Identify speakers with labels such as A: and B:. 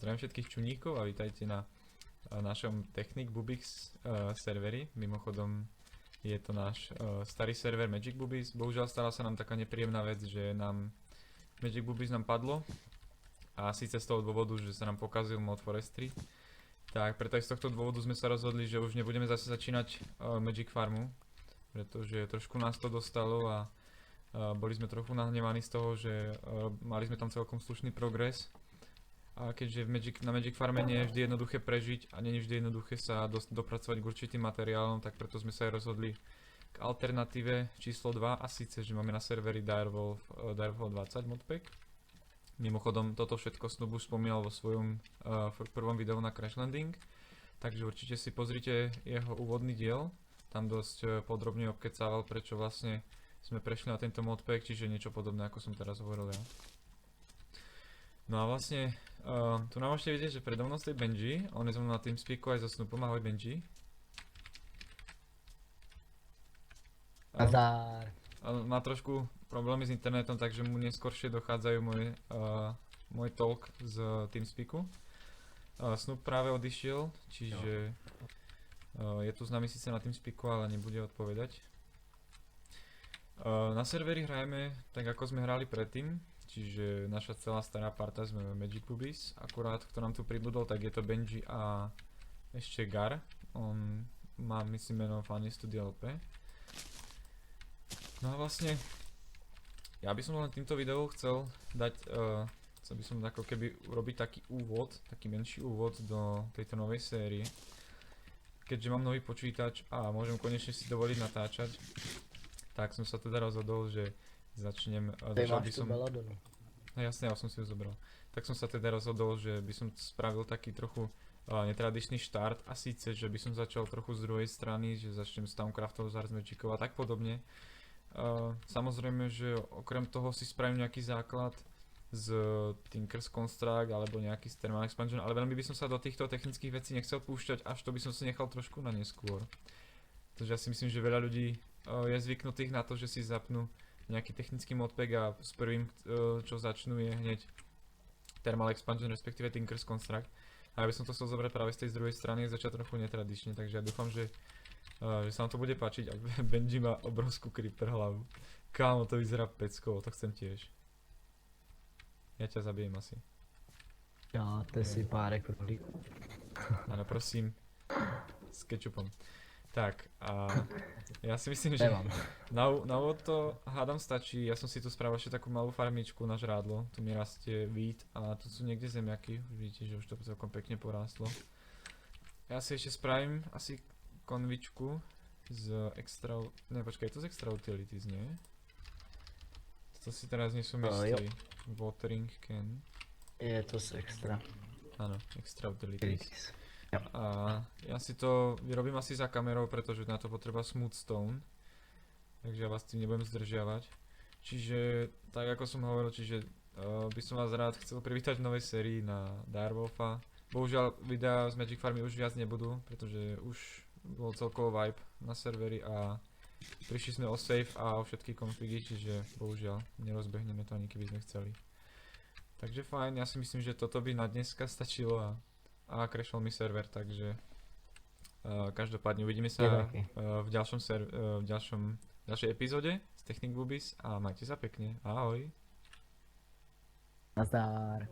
A: Zdravím všetkých čuníkov a vítajte na našom Technic Bubix serveri. Mimochodom je to náš starý server Magic Bubis. Bohužiaľ stala sa nám taká nepríjemná vec, že nám Magic Bubis padlo. A síce z toho dôvodu, že sa nám pokazil mod Forestry. Tak preto aj z tohto dôvodu sme sa rozhodli, že už nebudeme zase začínať Magic Farmu. Pretože trošku nás to dostalo a boli sme trochu nahnevaní z toho, že mali sme tam celkom slušný progres. A keďže na Magic Farme nie je vždy jednoduché prežiť a nie je vždy jednoduché sa dopracovať k určitým materiálom, tak preto sme sa aj rozhodli k alternatíve číslo 2, a síce, že máme na serveri Direwolf 20 modpack. Mimochodom, toto všetko Snoop už spomínal vo svojom prvom videu na Crash Landing, takže určite si pozrite jeho úvodný diel, tam dosť podrobne obkecával, prečo vlastne sme prešli na tento modpack, čiže niečo podobné, ako som teraz hovoril ja. No a vlastne, tu nám môžete vidieť, že predo mnou stojí Benji, on je so mnou na TeamSpeaku aj so Snoopom. Ahoj Benji.
B: Nazdar.
A: Má trošku problémy s internetom, takže mu neskôršie dochádzajú môj talk z TeamSpeaku. Snoop práve odišiel, čiže je tu s nami síce na TeamSpeaku, ale nebude odpovedať. Na serveri hrajeme tak, ako sme hrali predtým. Čiže naša celá stará parta sme Magic Bubis, akurát kto nám tu pribudol, tak je to Benji a ešte Gar. On má myslím meno Funny Studio LP. No a vlastne, ja by som len týmto videou chcel dať, chcel by som ako keby urobiť taký úvod, taký menší úvod do tejto novej série. Keďže mám nový počítač a môžem konečne si dovoliť natáčať, tak som sa teda rozhodol, že začnem, začal by som... No jasne, ja som si ju zobral. Tak som sa teda rozhodol, že by som spravil taký trochu netradičný štart, a síce, že by som začal trochu z druhej strany, že začnem s Towncraftov, z Magicov a tak podobne. Samozrejme, že okrem toho si spravím nejaký základ z Tinker's Construct alebo nejaký z Thermal Expansion, ale veľmi by som sa do týchto technických vecí nechcel púšťať, až to by som si nechal trošku na neskôr. Takže ja si myslím, že veľa ľudí je zvyknutých na to, že si zapnú nejaký technický modpack a s prvým, čo začnú, je hneď Thermal Expansion, respektíve Tinker's Construct. A ja by som to chcel zobrať práve z tej druhej strany a začať trochu netradične, takže ja dúfam, že sa vám to bude páčiť. Ak Benji má obrovskú creeper hlavu. Kámo, to vyzerá peckovo, to chcem tiež. Ja ťa zabijem asi.
B: Dáte si pár krolíků.
A: Áno, prosím. S kečupom. Tak, a ja si myslím, že na úvod to hádam stačí. Ja som si tu spravil ešte takú malú farmičku na žrádlo. Tu mi rastie wheat a tu sú niekde zemiaky. Už vidíte, že už to celkom pekne porástlo. Ja si ešte spravím asi konvičku z extra... Ne, počkaj, je to z extra utilities, nie? To si teraz nie som istý. Watering can.
B: Je to z extra.
A: Áno, extra utilities. A ja si to vyrobím asi za kamerou, pretože na to potreba smooth stone. Takže ja vás tým nebudem zdržiavať. Čiže, tak ako som hovoril, by som vás rád chcel privítať v novej sérii na Direwolfa. Bohužiaľ videá z Magic Farmy už viac nebudú, pretože už bol celkovo vibe na serveri a prišli sme o save a o všetky konfigy, čiže bohužiaľ nerozbehneme to ani keby sme chceli. Takže fajn, ja si myslím, že toto by na dneska stačilo a crashol mi server, takže každopádne uvidíme sa v ďalšej epizóde z Technic Bubis a majte sa pekne, ahoj.
B: Nazdar.